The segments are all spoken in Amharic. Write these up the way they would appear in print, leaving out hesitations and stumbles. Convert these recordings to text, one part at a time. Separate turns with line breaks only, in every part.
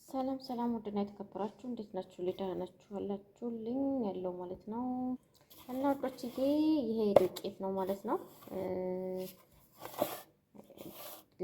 ሰላም ሰላም፣ ውድና የተከበራችሁ እንዴት ናችሁ? ደህና ናችሁ አላችሁልኝ ያለው ማለት ነው። እና ወዶችዬ ይሄ ዱቄት ነው ማለት ነው፣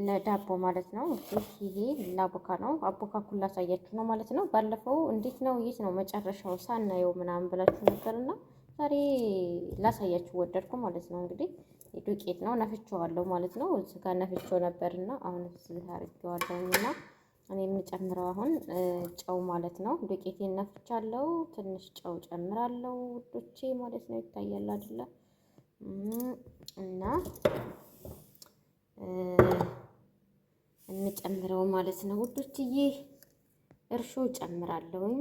ለዳቦ ማለት ነው። ይሄ ለአቦካ ነው። አቦካኩን ላሳያችሁ ነው ማለት ነው። ባለፈው እንዴት ነው የት ነው መጨረሻው ሳናየው ምናምን ብላችሁ ነበርና ዛሬ ላሳያችሁ ወደድኩ ማለት ነው። እንግዲህ ዱቄት ነው ነፍቼዋለሁ ማለት ነው። እዚህ ጋር ነፍቼው ነበርና አሁን እዚህ አድርጌዋለሁና እኔ የምጨምረው አሁን ጨው ማለት ነው። ዱቄቴን ነፍቻለሁ። ትንሽ ጨው ጨምራለሁ ውዶቼ ማለት ነው። ይታያል አይደለ? እና እንጨምረው ማለት ነው ውዶችዬ። እርሾ ጨምራለሁኝ።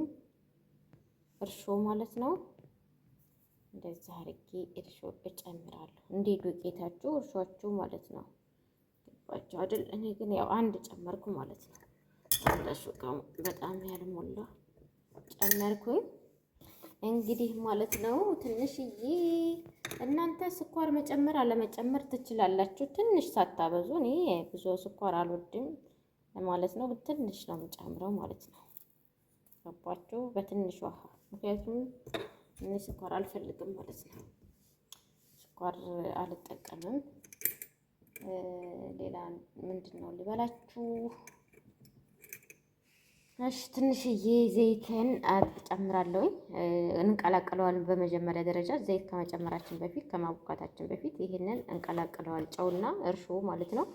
እርሾ ማለት ነው። እንደዚህ አድርጌ እርሾ እጨምራለሁ። እንደ ዱቄታችሁ እርሾችሁ ማለት ነው። ገባችሁ አይደል? እኔ ግን ያው አንድ ጨመርኩ ማለት ነው። እንደሱ በጣም ያልሞላ ጨመርኩኝ እንግዲህ ማለት ነው። ትንሽዬ እናንተ ስኳር መጨመር አለመጨመር ትችላላችሁ፣ ትንሽ ሳታበዙ። እኔ ብዙ ስኳር አልወድም ማለት ነው። ትንሽ ነው የምጨምረው ማለት ነው። ገባችሁ? በትንሽ ውሃ፣ ምክንያቱም እኔ ስኳር አልፈልግም ማለት ነው። ስኳር አልጠቀምም። ሌላ ምንድን ነው ልበላችሁ? እሺ ትንሽዬ ዘይትን ጨምራለሁ። እንቀላቅለዋለን። በመጀመሪያ ደረጃ ዘይት ከመጨመራችን በፊት ከማቡካታችን በፊት ይሄንን እንቀላቅለዋል። ጨውና እርሾ ማለት ነው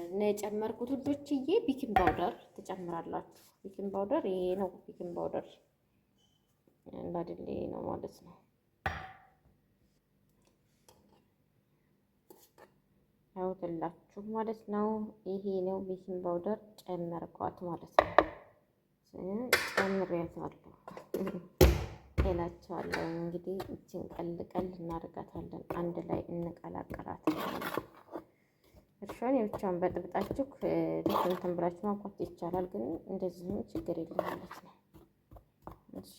እና የጨመርኩት ውዶችዬ ቤኪንግ ፓውደር ትጨምራላችሁ። ቤኪንግ ፓውደር ይሄ ነው። ቤኪንግ ፓውደር እንዳድል ነው ማለት ነው። ያውትላችሁ ማለት ነው። ይሄ ነው ቤኪንግ ፓውደር ጨመርኳት ማለት ነው። ጨምሬያታለሁ እላቸዋለሁ። እንግዲህ እችን ቀል እናደርጋታለን። አንድ ላይ እንቀላቀላታለን። እርሾን የብቻውን በጥብጣችሁ እንትን ብላችሁ ማውጣት ይቻላል፣ ግን እንደዚህም ችግር የለም ማለት ነው። እሺ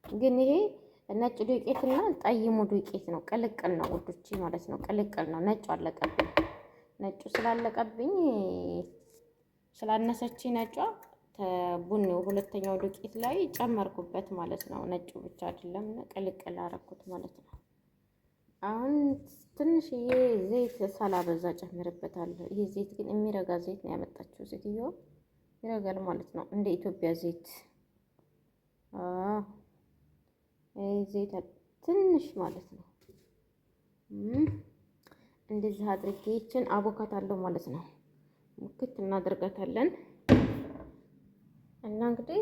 ግን ይሄ ነጭ ዱቄትና ጠይሙ ዱቄት ነው። ቅልቅል ነው ውዶቼ ማለት ነው። ቅልቅል ነው። ነጩ አለቀብኝ። ነጩ ስላለቀብኝ ስላነሰች ነጯ ቡኒው ሁለተኛው ዱቄት ላይ ጨመርኩበት ማለት ነው። ነጩ ብቻ አይደለም ቅልቅል አደረኩት ማለት ነው። አሁን ትንሽዬ ዘይት ሳላበዛ ጨምርበታለሁ። ይሄ ዘይት ግን የሚረጋ ዘይት ነው ያመጣችው ሴትዮዋ። ይረጋል ማለት ነው፣ እንደ ኢትዮጵያ ዘይት። ዘይት ትንሽ ማለት ነው። እንደዚህ አድርጌ ይችን አቦካታለሁ ማለት ነው። ሙክት እናደርጋታለን እና እንግዲህ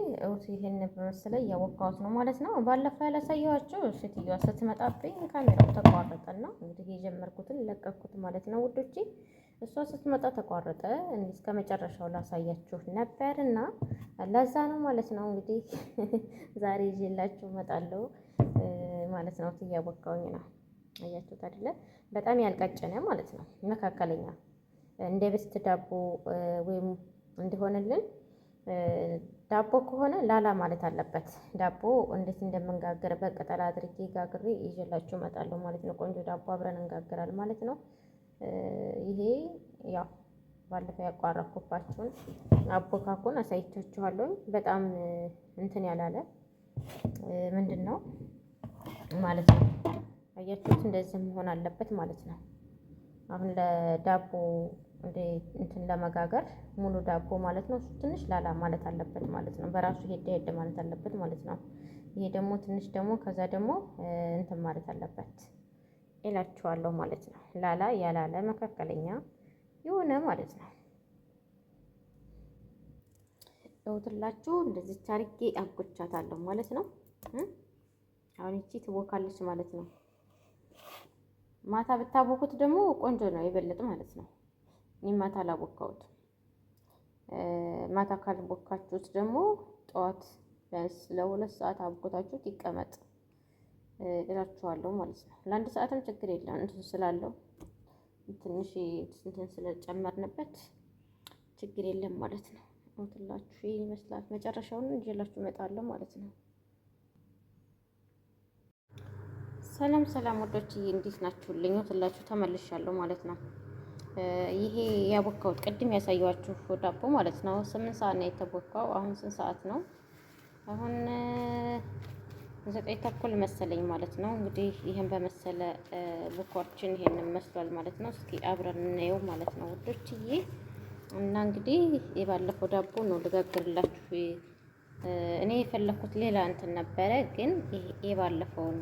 ይሄን በመሰለ እያቦካሁት ነው ማለት ነው። ባለፈው ያላሳየኋችሁ ሴትዮዋ ስትመጣብኝ ካሜራው ተቋረጠና እንግዲህ የጀመርኩትን ለቀኩት ማለት ነው ውዶቼ። እሷ ስትመጣ ተቋረጠ። እስከ መጨረሻው ላሳያችሁ ነበርና ለዛ ነው ማለት ነው። እንግዲህ ዛሬ ይዤላችሁ እመጣለሁ ማለት ነው። እያቦካሁኝ ነው። አያችሁት አይደለ? በጣም ያልቀጨነ ማለት ነው። መካከለኛ እንደ ብስት ዳቦ ወይም እንዲሆንልን ዳቦ ከሆነ ላላ ማለት አለበት። ዳቦ እንዴት እንደምንጋገር በቅጠል አድርጌ ጋግሬ ይዤላችሁ እመጣለሁ ማለት ነው። ቆንጆ ዳቦ አብረን እንጋግራል ማለት ነው። ይሄ ያው ባለፈው ያቋረጥኩባችሁን አቦካኩን አሳይቻችኋለሁ። በጣም እንትን ያላለ ምንድን ነው ማለት ነው። አያችሁት? እንደዚህ መሆን አለበት ማለት ነው። አሁን ለዳቦ እንትን ለመጋገር ሙሉ ዳቦ ማለት ነው። እሱ ትንሽ ላላ ማለት አለበት ማለት ነው። በራሱ ሄድ ማለት አለበት ማለት ነው። ይሄ ደግሞ ትንሽ ደግሞ ከዛ ደግሞ እንትን ማለት አለበት እላችኋለሁ ማለት ነው። ላላ ያላለ መካከለኛ የሆነ ማለት ነው። እውትላችሁ እንደዚህ አድርጌ አጎቻታለሁ ማለት ነው። አሁን እቺ ትቦካለች ማለት ነው። ማታ ብታቦኩት ደግሞ ቆንጆ ነው ይበልጥ ማለት ነው። እኔ ማታ አላቦካሁት። ማታ ካልቦካችሁት ደግሞ ጠዋት ቢያንስ ለ2 ሰዓት አቦካታችሁት ይቀመጥ እላችኋለሁ ማለት ነው። ለ1 ሰዓትም ችግር የለም እንትን ስላለው ትንሽ እንትን ስለጨመርንበት ችግር የለም ማለት ነው። እውትላችሁ ይሄን ይመስላል። መጨረሻውን ይዤላችሁ እመጣለሁ ማለት ነው። ሰላም ሰላም ወዶች እንዴት ናችሁልኝ? እውትላችሁ ተመልሻለሁ ማለት ነው። ይሄ ያቦካሁት ቅድም ያሳየኋችሁ ዳቦ ማለት ነው 8 ሰዓት ነው የተቦካው። አሁን ስንት ሰዓት ነው? አሁን 9 ተኩል መሰለኝ ማለት ነው። እንግዲህ ይሄን በመሰለ ቡኮርችን ይሄንን መስሏል ማለት ነው። እስኪ አብረን እናየው ማለት ነው ውዶችዬ። እና እንግዲህ የባለፈው ዳቦ ነው ልጋግርላችሁ። እኔ የፈለኩት ሌላ እንትን ነበረ፣ ግን የባለፈውን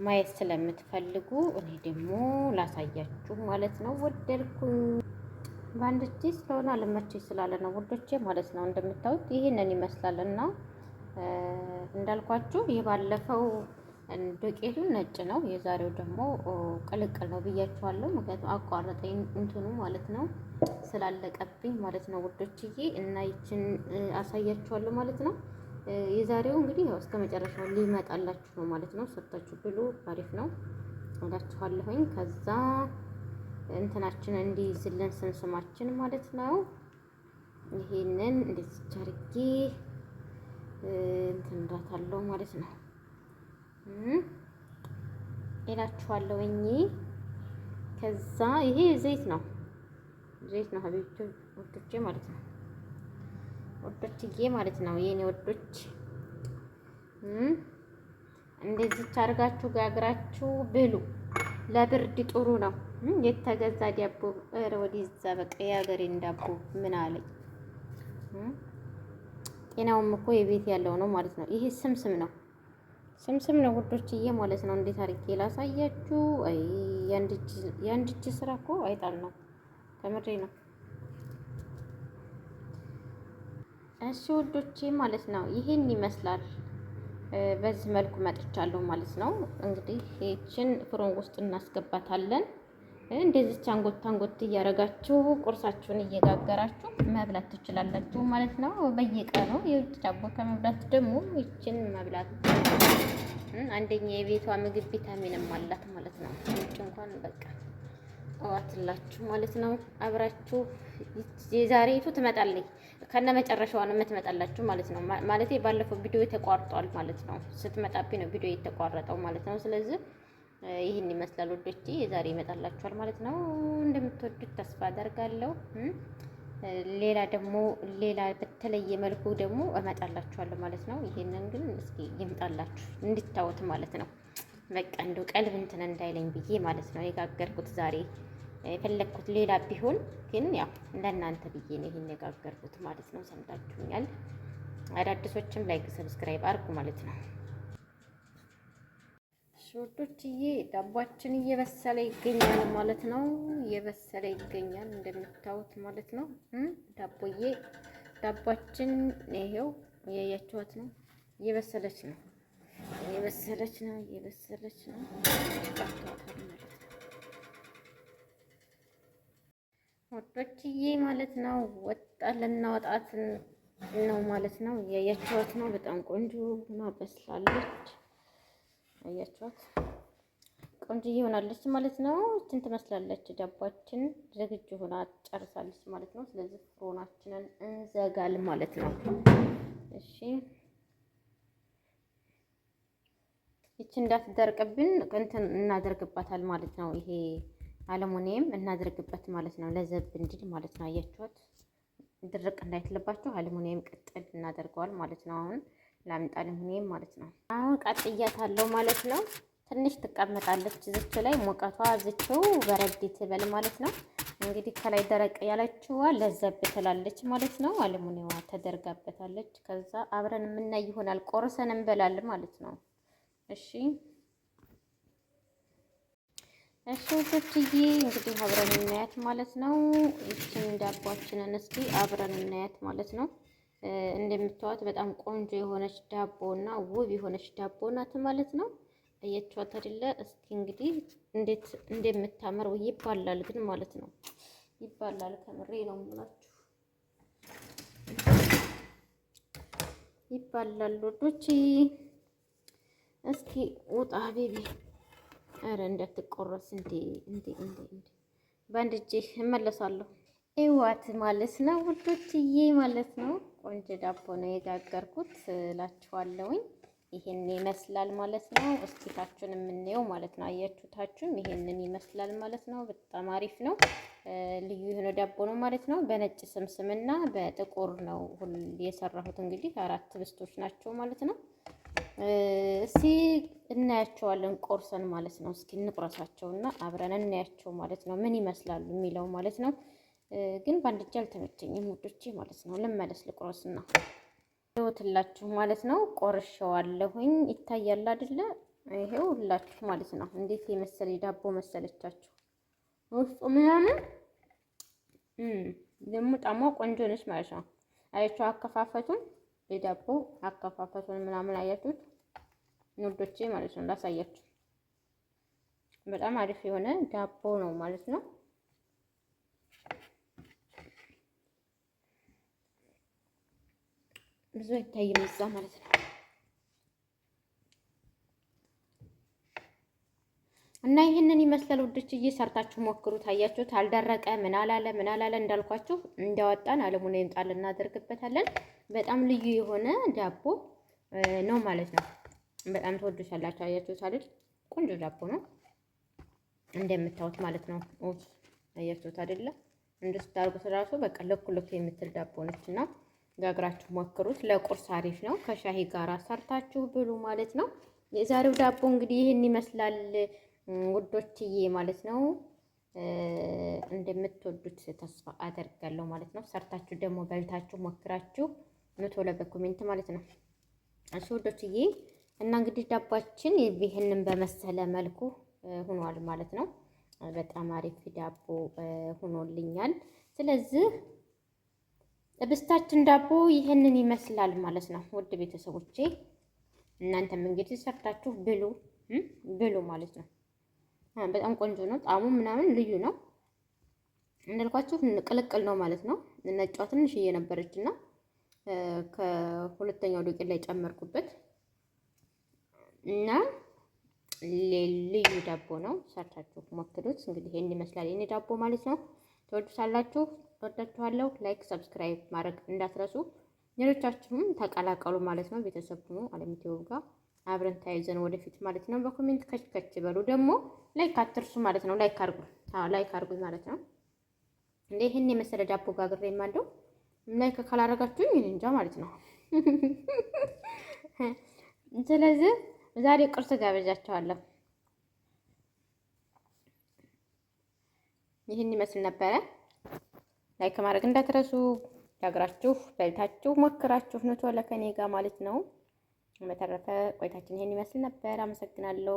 ማየት ስለምትፈልጉ እኔ ደግሞ ላሳያችሁ ማለት ነው። ወደድኩኝ። በአንድ እጄ ስለሆነ አልመቼ ስላለ ነው ውዶቼ ማለት ነው። እንደምታዩት ይሄንን ይመስላል እና እንዳልኳችሁ የባለፈው ዱቄቱ ነጭ ነው፣ የዛሬው ደግሞ ቅልቅል ነው ብያችኋለሁ። ምክንያቱም አቋረጠኝ እንትኑ ማለት ነው ስላለቀብኝ ማለት ነው ውዶችዬ። እና ይችን አሳያችኋለሁ ማለት ነው። የዛሬው እንግዲህ ያው እስከ መጨረሻው ሊመጣላችሁ ነው ማለት ነው። ሰርታችሁ ብሉ፣ አሪፍ ነው እላችኋለሁኝ። ከዛ እንትናችን እንዲይዝልን ስምስማችን ማለት ነው። ይሄንን እንደዚህ አድርጌ እንትን እንዳታለው ማለት ነው እላችኋለሁኝ። ከዛ ይሄ ዘይት ነው ሀቢብቲ ወዶቼ ማለት ነው፣ ወዶችዬ ማለት ነው የኔ ወዶች። እንደዚህ አድርጋችሁ ጋግራችሁ ብሉ። ለብርድ ጥሩ ነው። የተገዛ ዳቦ ኧረ ወዲዛ በቃ የሀገሬን ዳቦ ምን አለኝ። ጤናውም እኮ የቤት ያለው ነው ማለት ነው። ይሄ ስምስም ነው ውዶችዬ ማለት ነው። እንዴት አድርጌ ላሳያችሁ? አይ የአንድ እጅ ስራ እኮ አይጣል ነው፣ ከምሬ ነው። እሺ ውዶቼ ማለት ነው ይሄን ይመስላል። በዚህ መልኩ መጥቻለሁ ማለት ነው። እንግዲህ ይህችን ፍሮን ውስጥ እናስገባታለን። እንደዚህ አንጎት እያደረጋችሁ ቁርሳችሁን እየጋገራችሁ መብላት ትችላላችሁ ማለት ነው። በየቀኑ የውጭ ዳቦ ከመብላት ደግሞ ይችን መብላት አንደኛ የቤቷ ምግብ ቪታሚንም አላት ማለት ነው። ይች እንኳን በቃ እዋትላችሁ ማለት ነው። አብራችሁ የዛሬቱ ትመጣለች ከነ መጨረሻዋ ነው የምትመጣላችሁ ማለት ነው። ማለቴ ባለፈው ቪዲዮ ተቋርጧል ማለት ነው። ስትመጣብኝ ነው ቪዲዮ የተቋረጠው ማለት ነው። ስለዚህ ይህን ይመስላል ወዶቼ፣ የዛሬ ይመጣላችኋል ማለት ነው። እንደምትወዱት ተስፋ አደርጋለሁ። ሌላ በተለየ መልኩ ደግሞ እመጣላችኋለሁ ማለት ነው። ይሄንን ግን እስኪ ይምጣላችሁ እንድታዩት ማለት ነው። በቃ እንደው ቀልብ እንትን እንዳይለኝ ብዬ ማለት ነው የጋገርኩት ዛሬ። የፈለግኩት ሌላ ቢሆን ግን ያው እንደናንተ ብዬ ነው ይሄን የጋገርኩት ማለት ነው። ሰምታችሁኛል። አዳዲሶችም ላይክ ሰብስክራይብ አድርጉ ማለት ነው። ሾርቶችዬ ዳቧችን እየበሰለ ይገኛል ማለት ነው። እየበሰለ ይገኛል እንደምታዩት ማለት ነው። ዳቧችን ይሄው እያያችኋት ነው። እየበሰለች ነው። ወጦችዬ ማለት ነው። ልናወጣት ነው ማለት ነው። እያያችኋት ነው። በጣም ቆንጆ ሆና በስላለች። አያችኋት ቆንጆ ይሆናለች ማለት ነው። እንትን ትመስላለች። ዳቧችን ዝግጁ ሆና ጨርሳለች ማለት ነው። ስለዚህ ፍሮናችንን እንዘጋል ማለት ነው። እሺ ይቺ እንዳትደርቅብን እንትን እናደርግባታል ማለት ነው። ይሄ አለሙኒየም እናደርግበት ማለት ነው። ለዘብ እንዲል ማለት ነው። አያችኋት ድርቅ እንዳይትልባችሁ አለሙኒየም ቅጥል እናደርገዋል ማለት ነው። አሁን ላምጣ አለሙኒየም ማለት ነው። አሁን ቀጥያታለሁ ማለት ነው። ትንሽ ትቀመጣለች ዝች ላይ ሙቀቷ ዝችው በረድ ትበል ማለት ነው። እንግዲህ ከላይ ደረቅ ያለችዋ ለዘብ ትላለች ማለት ነው። አለሙኒየሟ ተደርጋበታለች። ከዛ አብረን የምናይ ይሆናል። ቆርሰን እንበላለን ማለት ነው። እሺ ወቶችዬ እንግዲህ አብረን እናያት ማለት ነው። እቺን ዳቦአችንን እስኪ አብረን እናያት ማለት ነው። እንደምታዩት በጣም ቆንጆ የሆነች ዳቦ እና ውብ የሆነች ዳቦ ናት ማለት ነው። አያችኋት አይደለ? እስኪ እንግዲህ እንዴት እንደምታምር ይባላል ግን ማለት ነው። ይባላል ከምሬ ነው የምላችሁ ይባላል ወዶች። እስኪ ውጣ ቤቢ። አረ እንዳትቆረስ እንዴ! በአንድ እጄ እመለሳለሁ። እዋት ማለት ነው ውዶችዬ ማለት ነው። ቆንጆ ዳቦ ነው የጋገርኩት እላችኋለሁኝ። ይሄን ይመስላል ማለት ነው። እስኪ ታችሁን የምናየው ማለት ነው። አያችሁ ታችሁም ይሄንን ይመስላል ማለት ነው። በጣም አሪፍ ነው። ልዩ የሆነ ዳቦ ነው ማለት ነው። በነጭ ስምስምና በጥቁር ነው የሰራሁት። እንግዲህ 4 ህብስቶች ናቸው ማለት ነው። እስኪ እናያቸዋለን ቆርሰን ማለት ነው። እስኪ እንቁረሳቸውና አብረን እናያቸው ማለት ነው፣ ምን ይመስላሉ የሚለው ማለት ነው። ግን በአንድ እጅ አልተመቸኝም ውዶቼ ማለት ነው። ልመለስ ልቁረስና ይወትላችሁ ማለት ነው። ቆርሼዋለሁኝ። ይታያል አይደለ? ይሄው ሁላችሁ ማለት ነው። እንዴት የመሰለ ዳቦ መሰለቻችሁ ውስጡ ምናምን ደግሞ ጣሟ ቆንጆ ነች ማለት ነው። አያችሁ አከፋፈቱን፣ የዳቦ አከፋፈቱን ምናምን አያችሁት ውዶቼ ማለት ነው። ላሳያችሁ። በጣም አሪፍ የሆነ ዳቦ ነው ማለት ነው። ብዙ አይታይም እዛ ማለት ነው። እና ይህንን ይመስላል ውዶችዬ፣ ሰርታችሁ ሞክሩት። አያችሁት? አልደረቀ ምን አላለ እንዳልኳችሁ እንዳወጣን አለሙኒየም ጣል እናደርግበታለን። በጣም ልዩ የሆነ ዳቦ ነው ማለት ነው። በጣም ተወዱሻላችሁ። አያችሁት አይደል? ቆንጆ ዳቦ ነው እንደምታዩት ማለት ነው። አያችሁት አይደለ? እንደስታርጉት ራሱ በቃ ለኩ የምትል ዳቦ ነችና ጋግራችሁ ሞክሩት። ለቁርስ አሪፍ ነው። ከሻሂ ጋር ሰርታችሁ ብሉ ማለት ነው። የዛሬው ዳቦ እንግዲህ ይህን ይመስላል ውዶችዬ ማለት ነው። እንደምትወዱት ተስፋ አደርጋለሁ ማለት ነው። ሰርታችሁ ደግሞ በልታችሁ ሞክራችሁ ቶሎ በኮሜንት ማለት ነው። እሺ ውዶችዬ፣ እና እንግዲህ ዳባችን ይህንን በመሰለ መልኩ ሆኗል ማለት ነው። በጣም አሪፍ ዳቦ ሆኖልኛል። ስለዚህ ህብስታችን ዳቦ ይህንን ይመስላል ማለት ነው። ውድ ቤተሰቦቼ እናንተም እንግዲህ ሰርታችሁ ብሉ ማለት ነው። በጣም ቆንጆ ነው። ጣዕሙ ምናምን ልዩ ነው። እንዳልኳችሁ ቅልቅል ነው ማለት ነው። ነጯ ትንሽዬ ነበረችና ከሁለተኛው ዱቄት ላይ ጨመርኩበት እና ልዩ ዳቦ ነው። ሰርታችሁ ሞክሩት። እንግዲህ ይሄን ይመስላል የኔ ዳቦ ማለት ነው። ተወዱታላችሁ። ወዳችኋለሁ። ላይክ ሰብስክራይብ ማድረግ እንዳትረሱ። ሌሎቻችሁም ተቀላቀሉ ማለት ነው። ቤተሰብ ሁኑ አለሚቴው ጋር አብረን ተያይዘን ወደፊት ማለት ነው። በኮሜንት ከች በሉ። ደግሞ ላይክ አትርሱ ማለት ነው። ላይክ አድርጉ። ላይክ አድርጉ ማለት ነው። እንዴ ይሄን የመሰለ ዳቦ ጋግሬ ማንደው ላይክ ካላረጋችሁኝ እኔ እንጃ ማለት ነው። ስለዚህ ዛሬ ቁርስ ጋብዣቸዋለሁ። ይሄን ይመስል ነበረ። ላይክ ማድረግ እንዳትረሱ። ያግራችሁ በልታችሁ ሞክራችሁ ነው ቶሎ ከኔ ጋር ማለት ነው። በተረፈ ቆይታችን ይሄን ይመስል ነበር። አመሰግናለሁ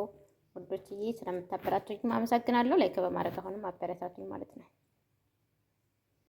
ወዶችዬ፣ ስለምታበራቱኝ አመሰግናለሁ። ላይክ በማድረግ አሁንም አበረታቱኝ ማለት ነው።